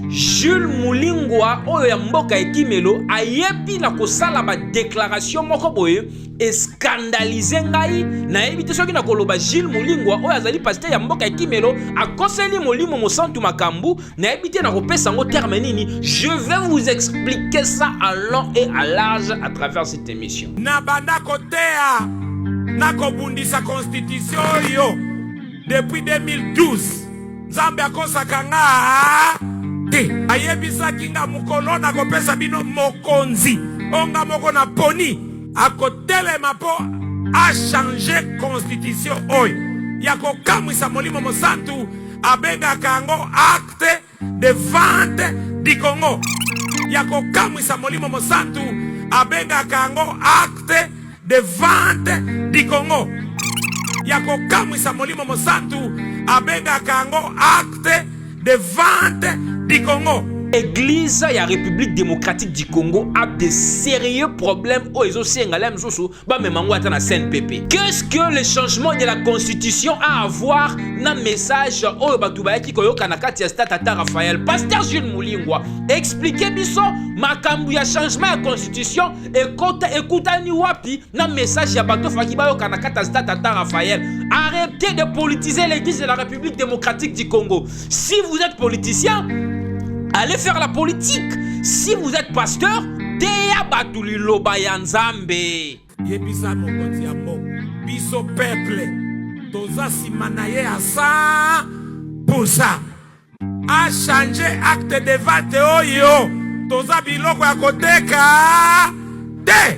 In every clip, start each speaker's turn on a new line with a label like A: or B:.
A: Jules Mulingwa oyo ya mboka ekimelo ayebi na kosala ba déclaration moko boye escandaliser ngai na yebi te soki na koloba Jules Mulingwa oyo azali pasteur ya mboka ekimelo akoseli molimo mosantu makambu na yebi te na kopesa ngo terme nini. Je vais vous expliquer ça à long et à large à travers cette émission.
B: Na banda kotea na kobundisa constitution yo depuis 2012 Nzambe akosaka nga te ayebisaki nga mukolo na kopesa bino mokonzi onga moko na poni akotelema po a changer constitution oyo ya kokamwisa molimo mosantu abengaka yango acte de vente du Congo ya kokamwisa molimo mosantu abengaka yango acte de vente du Congo ya kokamwisa molimo mosantu abengaka yango acte de vente du Congo.
A: Église ya République démocratique du Congo a des sérieux problèmes au na CNPP. Qu'est-ce que le changement de la constitution a à voir na message au Batubayaki koyoka na kati ya Stade Tata Raphaël? Pasteur Jules Mulingwa, expliquez biso makambu ya changement ya constitution ekutani wapi na message ya bato faki bayoka na kati ya Stade Tata Raphaël. Arrêtez de politiser l'église de la République démocratique du Congo. Si vous êtes politicien, allez faire la politique. Si vous êtes pasteur, teya batuli loba ya Nzambe.
B: Yebisa mokonzi ya mbo. Biso peuple. Toza simanaye à 100%. A changer acte de vente oyo. Toza biloko ya koteka. Te.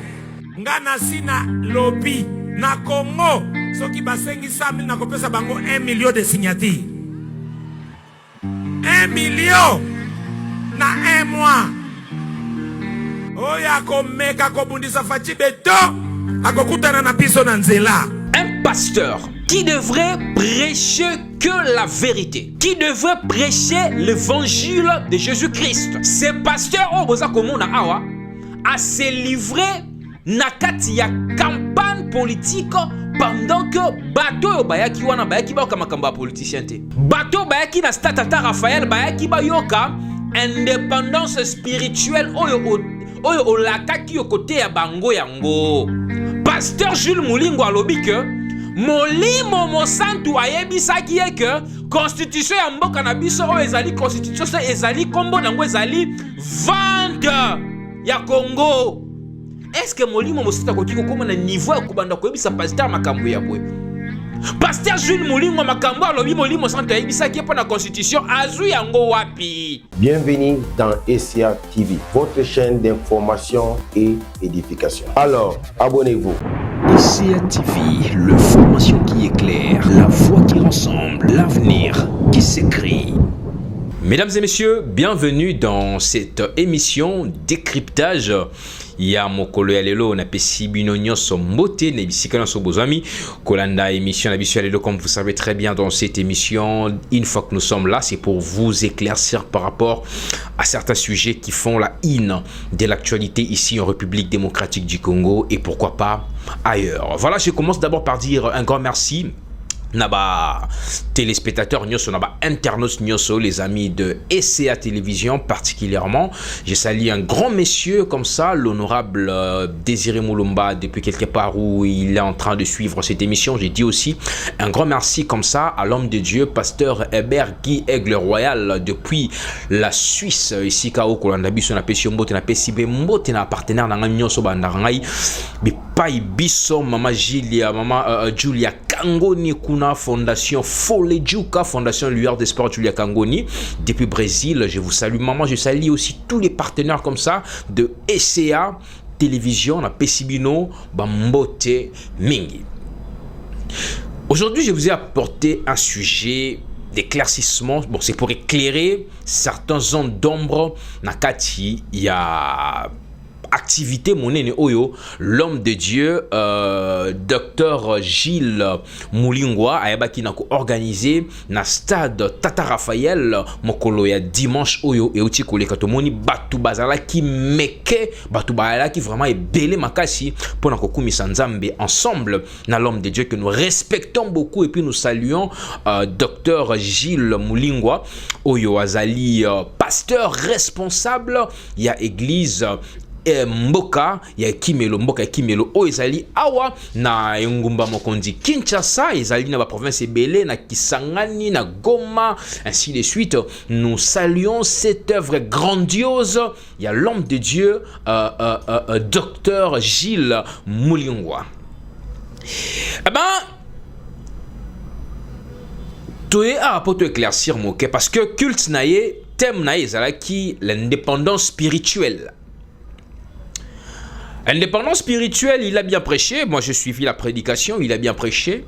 B: Ngana sina lobby. Na Congo. Soki basengi 100 000 na kopesa bango 1 million de signatures. 1 million. Na un mois oya komeka kobundisa fachi beto akokutana na biso na nzela.
A: Un pasteur qui devrait prêcher que la vérité, qui devrait prêcher l'évangile de Jésus-Christ. Ce pasteur oboza komona awa a se livré na kati ya campagne politique pendant que bato bayaki wana bayaki ba makambo politicien te. Bato bayaki na Stade Tata Raphaël bayaki ba yoka indépendance spirituelle oyo olakaki yo kote ya bango yango. Pasteur Jules Mulingwa alobi que molimo mosantu ayebisaki ye que constitution ya mboka na biso oyo ezali constitution so ezali kombo nango ezali vente ya Congo. Est-ce que molimo mosantu akoki kokoma na niveau ya kobanda koyebisa pasteur makambo ya boye? Pasteur Jules Mulingwa makambo alobi molimo santo ayebisaki po na constitution azui yango wapi?
C: Bienvenue dans ECA TV, votre chaîne d'information et édification. Alors, abonnez-vous.
D: ECA TV, l'information qui éclaire, la voix qui rassemble, l'avenir qui s'écrit.
A: Mesdames et messieurs, bienvenue dans cette émission décryptage. Ya mokolo ya lelo na pesi bino nyonso mbote na bisika nyonso bozami kolanda émission na biso ya lelo. Comme vous savez très bien, dans cette émission, une fois que nous sommes là, c'est pour vous éclaircir par rapport à certains sujets qui font la une de l'actualité ici en République démocratique du Congo et pourquoi pas ailleurs. Voilà, je commence d'abord par dire un grand merci Naba téléspectateurs nyoso, naba internautes nyoso, les amis de ECA Télévision particulièrement. Je salue un grand monsieur comme ça, l'honorable Désiré Moulumba, depuis quelque part où il est en train de suivre cette émission. J'ai dit aussi un grand merci comme ça à l'homme de Dieu, pasteur Hébert Guy Aigle Royal, depuis la Suisse. Ici, Kao Kolandabi, son appellation Mbote, na PCB Mbote, na partenaire dans nyoso bandarangai, mais pas Ibiso, Mama Julia, Mama Julia Kangoni Kuna, Fondation Folejuka, Fondation Lueur des Sports Julia Kangoni, depuis Brésil. Je vous salue, maman. Je salue aussi tous les partenaires comme ça de ECA Télévision, na Pesibino, Bambote, Mingi. Aujourd'hui, je vous ai apporté un sujet d'éclaircissement. Bon, c'est pour éclairer certaines zones d'ombre. Nakati, il y a activité monene oyo l'homme de Dieu Dr Gilles Mulingwa ayabaki na ko organiser na stade Tata Raphaël mokolo ya dimanche oyo euti koleka tomoni batu bazala ki meke batu bazala ki vraiment ebele makasi pour na kokumisa nzambe ensemble na l'homme de Dieu que nous respectons beaucoup et puis nous saluons Dr Gilles Mulingwa oyo azali pasteur responsable ya église Mboka ya Kimelo Mboka ya Kimelo o ezali awa na ngumba mokondi Kinshasa ezali na ba province ebele na Kisangani na Goma ainsi de suite. Nous saluons cette œuvre grandiose. Il y a l'homme de Dieu Dr Gilles Mulingwa. Eh ben toi pour te éclaircir mon cas parce que culte naie thème naie ezalaki l'indépendance spirituelle. Indépendance spirituelle, il a bien prêché. Moi, j'ai suivi la prédication, il a bien prêché.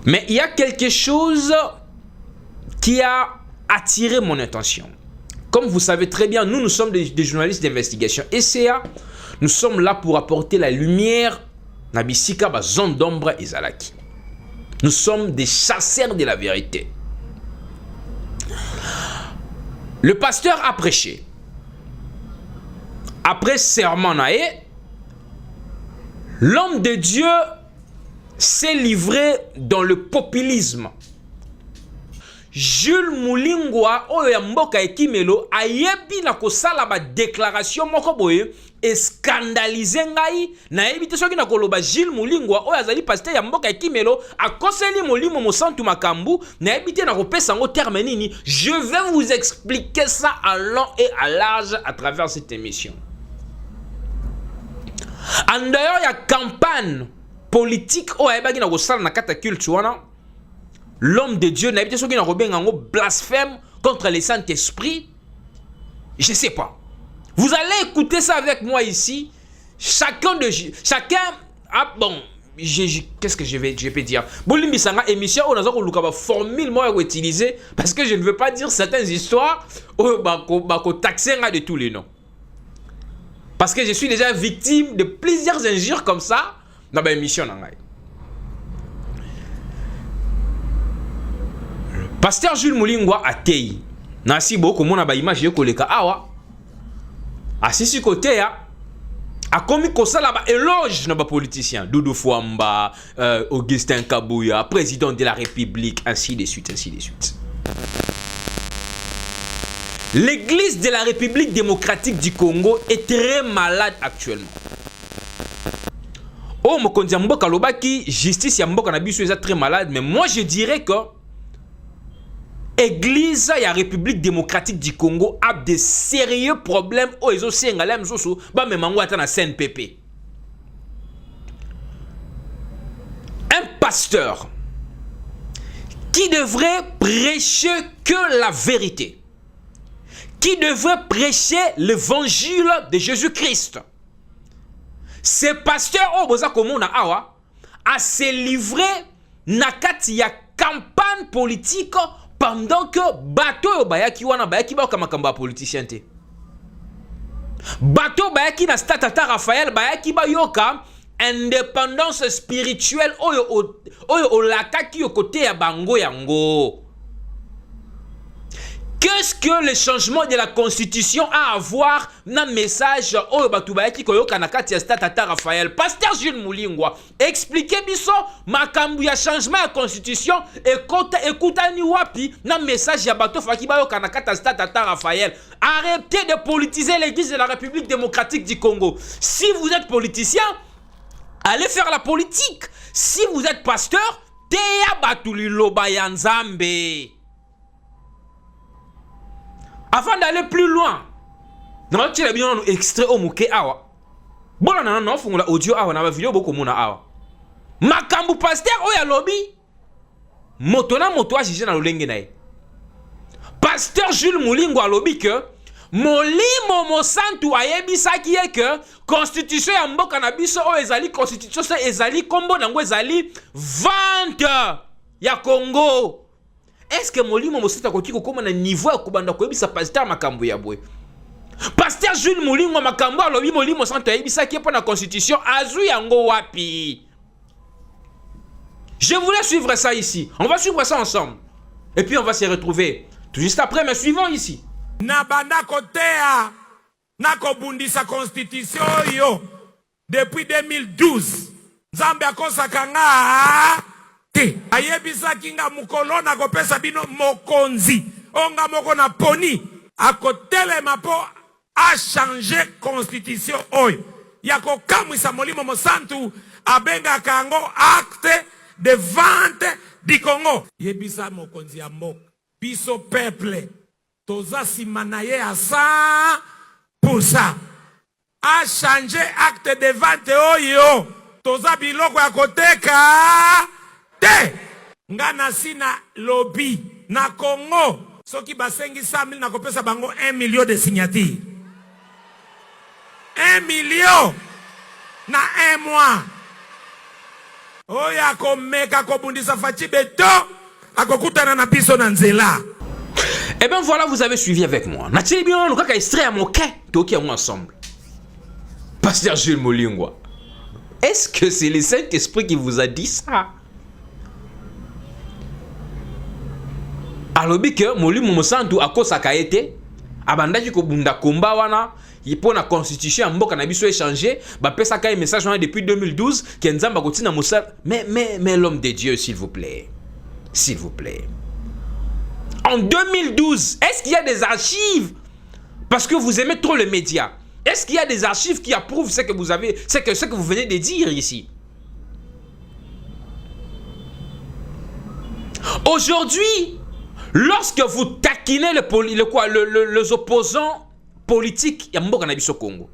A: Mais il y a quelque chose qui a attiré mon attention. Comme vous savez très bien, nous sommes des journalistes d'investigation. ECA, nous sommes là pour apporter la lumière. Nabisika ba zone d'ombre et zalaki. Nous sommes des chasseurs de la vérité. Le pasteur a prêché. Après serment naé, l'homme de Dieu s'est livré dans le populisme. Jules Mulingwa oyo mboka ekimelo ayebi na kosala ba déclaration moko boye et scandaliser ngai na ebite soki na koloba Jules Mulingwa oyo azali pasteur ya mboka ekimelo akoseli molimo mosantu makambu na ebite na kopesa ngo terme nini. Je vais vous expliquer ça à long et à large à travers cette émission. En dehors, il y a campagne politique où il y a une cataculte. L'homme de Dieu n'a pas dit qu'il blasphème contre les Saint-Esprit. Je ne sais pas. Vous allez écouter ça avec moi ici. Chacun. Ah bon. Qu'est-ce que je peux dire? Bolimbi Sanga émission où nous avons formule moi utiliser parce que je ne veux pas dire certaines histoires où bako taxer de tous les noms. Parce que je suis déjà victime de plusieurs injures comme ça dans ma émission. Pasteur Jules Mulingwa a tei. Nasi beaucoup mon aba image yo koleka awa. Asisi côté ya. A commis kosa là ba éloge na ba politicien. Doudou Fouamba, Augustin Kabouya, président de la République, ainsi de suite, ainsi de suite. L'église de la République démocratique du Congo est très malade actuellement. Oh, mokonzi ya mboka lobaki, justice ya mboka na biso est très malade, mais moi je dirais que l'église de la République démocratique du Congo a des sérieux problèmes au ezo sengala msoso ba memango ata na CNPP. Un pasteur qui devrait prêcher que la vérité, qui devrait prêcher l'évangile de Jésus-Christ. Ce pasteur Oboza Komona Awa a se livré nakati ya campagne politique pendant que bateau bayaki wana bayaki ba kamakamba politicien te. Bateau bayaki na stade Tata Raphaël bayaki ba yoka indépendance spirituelle oyo lakaki yo côté ya bango yango. Qu'est-ce que le changement de la constitution a à voir dans le message au Batubaiki Koyoka Nakati Tata Raphaël? Pasteur Jules Mulingwa, expliquez biso makambu ya changement de la constitution écoutez wapi dans le message ya Bato Fakiba Yoka Nakati Tata Raphaël. Arrêtez de politiser l'église de la République démocratique du Congo. Si vous êtes politicien, allez faire la politique. Si vous êtes pasteur, teya batuli loba ya Nzambe. Avant d'aller plus loin, nous avons bien un extrait au Mouké Awa. Bon, on a un audio Awa, on a une vidéo beaucoup de Awa. Makambu pasteur Oya Lobby. Motona motoa jije na lolenge na ye. Pasteur Jules Mulingwa Lobby que molimo mosantu ayebisa ki est que constitution ya mboka na biso o ezali constitution ça ezali kombo nango ezali vente ya Congo. Est-ce que molimo mosita koti ko koma na niveau ya kubanda ko yebisa pasteur makambo ya boy? Pasteur Jules Mulingwa makambo alobi molimo santo yebisa ki pour la constitution azui yango wapi. Je voulais suivre ça ici. On va suivre ça ensemble. Et puis on va se retrouver tout juste après, mais suivons ici.
B: Na banda kotea na kobundisa constitution yo depuis 2012. Nzambe akosaka nga te ayebisa kinga mukolo na kopesa bino mokonzi onga moko na poni akotelema po a changer constitution oyo ya kokamwisa molimo mosantu abenga kango acte de vente du Congo. Yebisa mokonzi ya mboka biso peuple toza sima na ye à 100% a changer acte de vente oyo toza biloko ya koteka te nga na sina lobby na Congo soki basengi 100 000 na kopesa bango 1 million de signature 1 million na 1 mois oya komeka kobundisa faci beto akokutana na biso na nzela.
A: Eh bien voilà, vous avez suivi avec moi. Nathalie bien, nous avons extrait à mon quai, toki à moi ensemble. Pasteur Jules Mulingwa, est-ce que c'est le Saint-Esprit qui vous a dit ça? Alobi que molimo mosantu akosaka ete abandaki ko bunda komba wana pour la constitution mboka na biso échanger ba pesa ka message wana depuis 2012 que nzamba kotina mosala mais l'homme de Dieu s'il vous plaît. S'il vous plaît. En 2012, est-ce qu'il y a des archives? Parce que vous aimez trop les médias. Est-ce qu'il y a des archives qui approuvent ce que vous avez, ce que vous venez de dire ici? Aujourd'hui, lorsque vous taquinez les opposants politiques, Congo,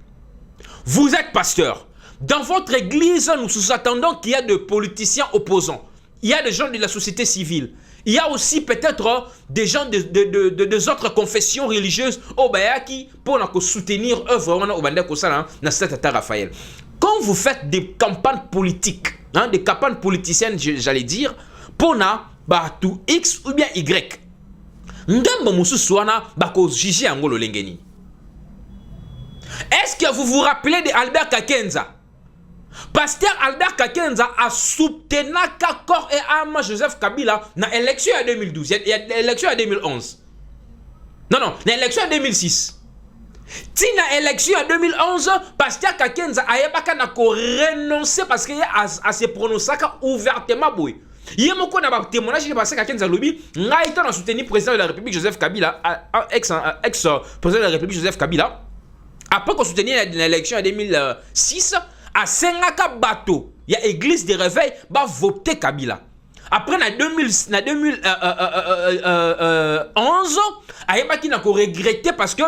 A: vous êtes pasteur. Dans votre église, nous sous-attendons qu'il y a des politiciens opposants. Il y a des gens de la société civile. Il y a aussi peut-être des gens de autres confessions religieuses qui pour soutenir œuvre dans Raphaël. Quand vous faites des campagnes politiques, des campagnes politiciennes, j'allais dire, pour tout X ou bien Y, est-ce que vous vous rappelez d'Albert Kakenza? Pasteur Albert Kakenza a soutenu corps et âme Joseph Kabila dans l'élection en 2012. Il y a l'élection en 2011. Non, l'élection en 2006. Tina élection en 2011, Pasteur Kakenza a renoncé parce qu'il a se prononcé ouvertement. Il y a beaucoup de témoignages de Pasteur Kakenza Lobi. Il a soutenu le président de la République Joseph Kabila, ex-président de la République Joseph Kabila. Après qu'on soutenait l'élection en 2006, à Sengaka Bato, il y a l'église de réveil, va voter Kabila. Après, en 2011, il a regretté parce que,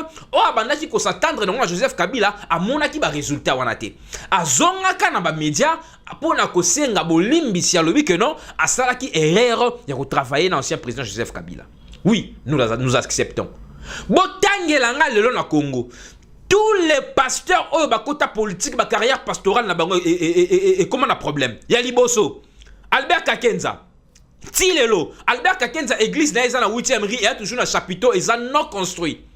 A: il faut s'attendre à Joseph Kabila, à mon résultat. À Zongaka, dans les médias, pour que Bolimbi, si elle que non, à Salaki erreur, il a travaillé dans l'ancien président Joseph Kabila. Oui, nous acceptons. Botangélanga, le long Congo. Tous les pasteurs ont une politique, une carrière pastorale et comment on a problème? Il y a Liboso, Albert Kakenza, Tilelo, Albert Kakenza, église dans la 8e rue, il y a toujours un chapiteau, ils ont non construit.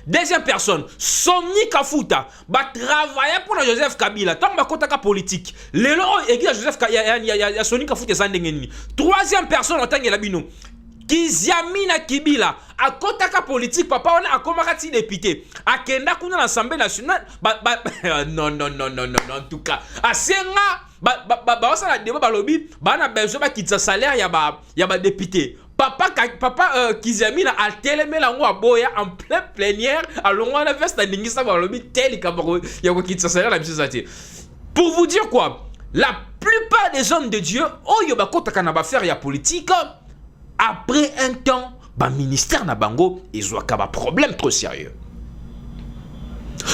A: Deuxième personne, Somni Kafuta, travailler pour Joseph Kabila, tant que tu politique. Lelo, église Joseph Kabila, il y a Somni Kafuta, troisième personne, en tant que Labino. Kiziamina Kibila, à kotaka politique, papa, on a combattu député. À Kenda, qu'on a l'Assemblée nationale. Non, en tout cas. À Senga, on a débat lobby, on a besoin de quitter salaire, il y a député. Papa Kiziamina a télémé la boya en plein plénière, alors on a fait un dingista dans le lobby, tel qu'il y a quitter salaire, la société. Pour vous dire quoi, la plupart des hommes de Dieu, il y a kotaka faire la politique. Après un temps, le ministère na bango, ils ont un problème trop sérieux.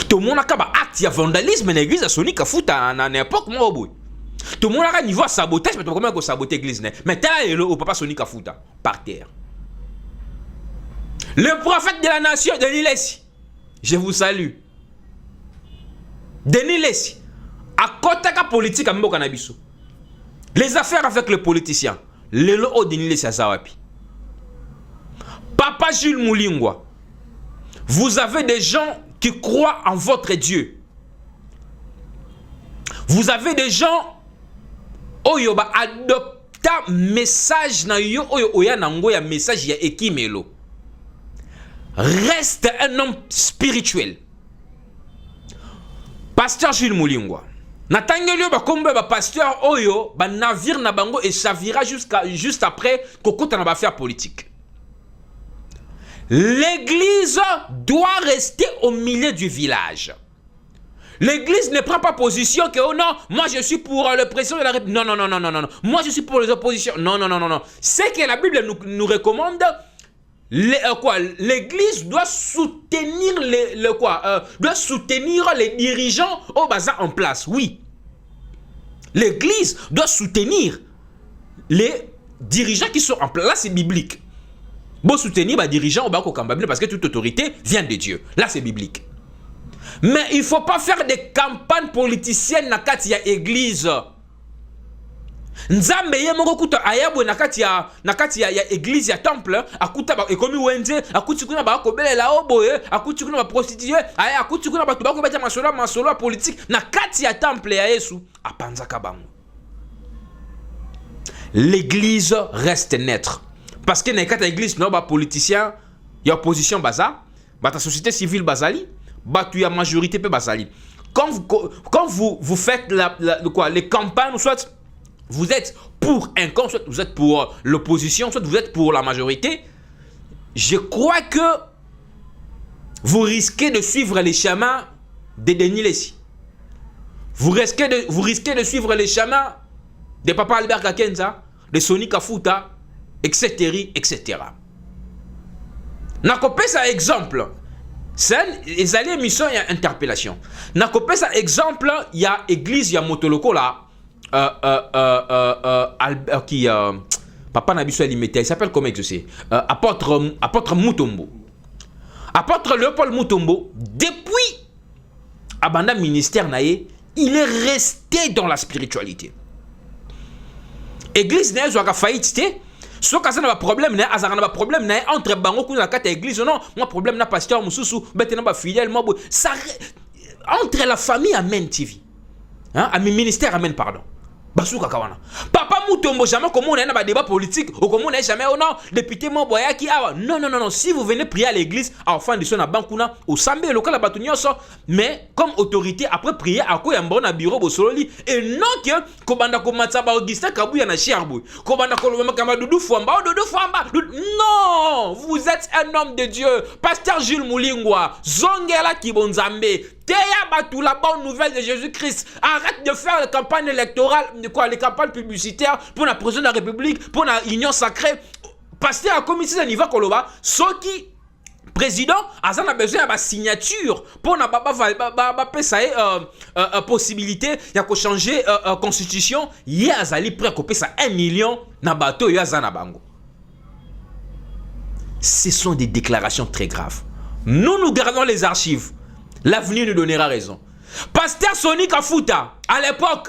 A: Tout le monde a un acte de vandalisme dans l'église à Sonic Kafuta à l'époque. Tout le monde a un niveau de sabotage, mais tu peux comment saboter l'église. Mais tu as le papa Sonic Kafuta par terre. Le prophète de la nation, Denis Lessi, je vous salue. Denis Lessi, à côté de la politique, les affaires avec les politiciens. Lelo Denis Lessi Azawapi. Papa Jules Mulingwa, vous avez des gens qui croient en votre Dieu. Vous avez des gens oyo ba adopta message na yo oyo oya nango ya message ya ekimelo. Reste un homme spirituel. Pasteur Jules Mulingwa. Natangelio ba kombe ba pasteur oyo ba navire na bango et chavira juste après kokota na ba faire politique. L'église doit rester au milieu du village. L'église ne prend pas position que oh non, moi je suis pour le président de la République. Non. Moi je suis pour les oppositions. Non. C'est que la Bible nous recommande. L'église doit soutenir doit soutenir les dirigeants au bazar en place. Oui. L'église doit soutenir les dirigeants qui sont en place. Là, c'est biblique. Bon, soutenir les dirigeants au Bako Kambabine parce que toute autorité vient de Dieu. Là, c'est biblique. Mais il ne faut pas faire des campagnes politiciennes dans la église. Nzambe ye moko kuta ayabwe nakati ya église ya temple akuta ba ekomi wenze akuti kuna ba kobelela oboye akuti kuna ba prostituée aya akuti kuna ba tubako beta masolo politique nakati ya temple ya Yesu apanzaka bango. L'église reste neutre parce que nakati ya église no ba politicien ya opposition baza ta société civile bazali batu ya majorité pe bazali. Quand vous faites les campagnes soit vous êtes pour un camp, soit vous êtes pour l'opposition, soit vous êtes pour la majorité. Je crois que vous risquez de suivre les chemins de Denis Lessi. Vous risquez de suivre les chemins de Papa Albert Kakenza, de Sonny Kafuta, etc. Nakopé ça exemple. C'est les alliés mission et interpellation. Nakopé ça exemple, il y a église, il y a Motoloko là. Papa Nabiso Alimete, il s'appelle comment que c'est apôtre Mutombo. Apôtre Léopold Mutombo, depuis Abanda ministère naé, il est resté dans la spiritualité. Église naé zo ka faillite, so ka na problème naé, azara na problème naé entre bango ku na kata église non, moi problème na pasteur mususu, betena ba fidèle moi ça entre la famille Amen TV. Hein, à mi ministère Amen pardon. Basuka kawana. Papa Mutombo jamais comment on a un débat politique ou comment on a jamais oh non député mon boya qui a non si vous venez prier à l'église à fin de son à Bankuna au Sambé local à Batunyoso mais comme autorité après prier à quoi un bon bureau bosololi et non que kobanda komatsa ba Augustin Kabuya na Cherbourg kobanda koloma kama Doudou Fwamba non vous êtes un homme de Dieu pasteur Jules Mulingwa Zongela Kibonzambe Teya batou la bonne nouvelle de Jésus-Christ. Arrête de faire les campagnes électorales, les campagnes publicitaires pour la présidence de la République, pour la union sacrée. Pasteur à commission de niveau Koloba, ce qui président a besoin de signature pour na possibilité de changer constitution. Il a prêt à couper ça 1 million na bateau na bango. Ce sont des déclarations très graves. Nous gardons les archives. L'avenir nous donnera raison. Pasteur Sonny Kafuta, à l'époque,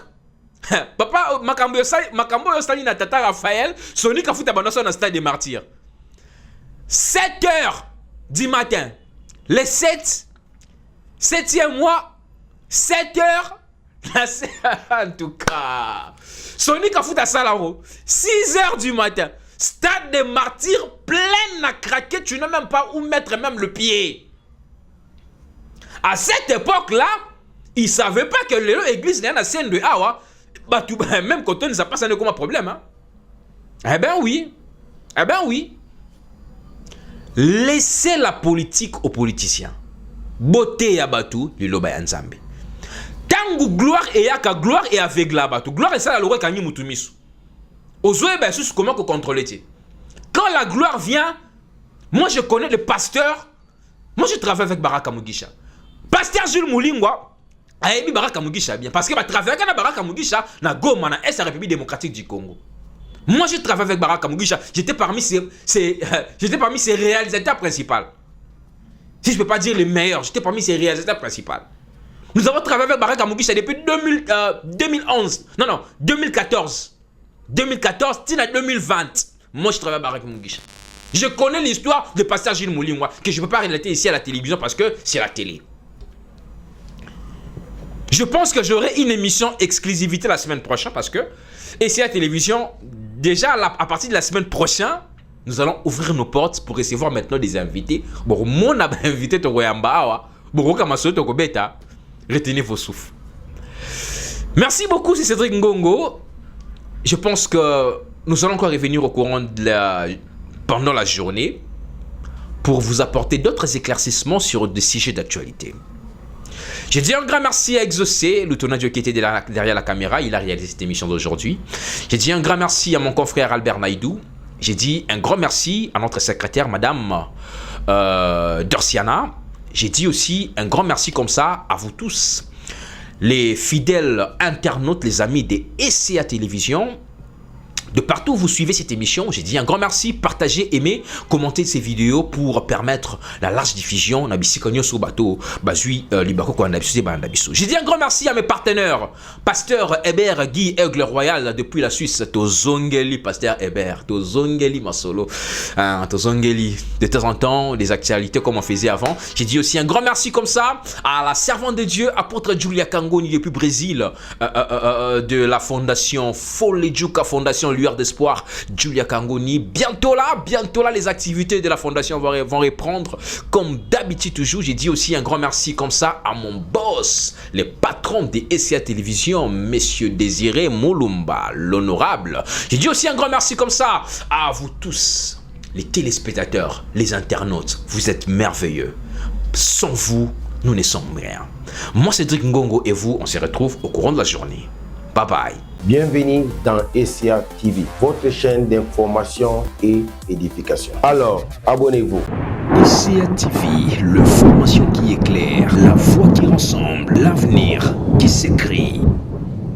A: papa Makambo Yosali na tata Raphaël, Sonny Kafuta bandoso na stade des martyrs. 7h du matin, le 7e mois, 7h, en tout cas, Sonny Kafuta Salaro, 6h du matin, stade des martyrs plein à craquer, tu n'as même pas où mettre même le pied. À cette époque-là, ils ne savaient pas que l'église n'est pas scène de Awa. Même quand on ne sait pas, ça n'est comme un problème. Hein? Eh bien oui. Laissez la politique aux politiciens. Beauté ya batu, liloba ya nzambe. Tangu gloire et avec la batu. Gloire et ça la loi kanyi mutumisu. Ozoe ben sus comment qu'on contrôle. Quand la gloire vient, moi je connais le pasteur. Moi je travaille avec Baraka Mugisha. Pasteur Jules Mulingwa a aimé Baraka Mugisha bien parce que va travailler avec Baraka Mugisha na Goma na Est République démocratique du Congo. Moi je travaille avec Baraka Mugisha, j'étais parmi ses réalisateurs principaux. Si je peux pas dire les meilleurs, j'étais parmi ses réalisateurs principaux. Nous avons travaillé avec Baraka Mugisha depuis 2011. Non, 2014. 2014 à 2020. Moi je travaille avec Baraka Mugisha. Je connais l'histoire de pasteur Jules Mulingwa que je ne peux pas relater ici à la télévision parce que c'est la télé. Je pense que j'aurai une émission exclusivité la semaine prochaine parce que SCA Télévision, déjà à partir de la semaine prochaine, nous allons ouvrir nos portes pour recevoir maintenant des invités. Bon, mon invité to Royamba, bon, Kamaso to Kobeta, retenez vos souffles. Merci beaucoup, c'est Cédric Ngongo. Je pense que nous allons encore revenir au courant pendant la journée pour vous apporter d'autres éclaircissements sur des sujets d'actualité. J'ai dit un grand merci à Exaucé, le tournage qui était derrière la caméra, il a réalisé cette émission d'aujourd'hui. J'ai dit un grand merci à mon confrère Albert Naïdou. J'ai dit un grand merci à notre secrétaire, Madame Dorsiana. J'ai dit aussi un grand merci comme ça à vous tous, les fidèles internautes, les amis des SCA Télévision. De partout où vous suivez cette émission, j'ai dit un grand merci, partagez, aimez, commentez ces vidéos pour permettre la large diffusion. J'ai dit un grand merci à mes partenaires, Pasteur Hébert Guy Aigle Royal depuis la Suisse, Tozongeli, Pasteur Hébert, Tozongeli Masolo, Tozongeli, de temps en temps, des actualités comme on faisait avant. J'ai dit aussi un grand merci comme ça à la servante de Dieu, apôtre Julia Kangoni depuis Brésil, de la fondation Folejuka Fondation Lueur d'Espoir, Julia Kangoni. Bientôt là, les activités de la fondation vont reprendre comme d'habitude toujours. J'ai dit aussi un grand merci comme ça à mon boss, les patrons des SCA Télévision, Messieurs Désiré Moulumba, l'honorable. J'ai dit aussi un grand merci comme ça à vous tous, les téléspectateurs, les internautes. Vous êtes merveilleux. Sans vous, nous ne sommes rien. Moi, Cédric Ngongo et vous, on se retrouve au courant de la journée. Bye bye.
C: Bienvenue dans SCA TV, votre chaîne d'information et édification. Alors, abonnez-vous.
D: SCA TV, l'information qui éclaire, la voix qui ressemble, l'avenir qui s'écrit.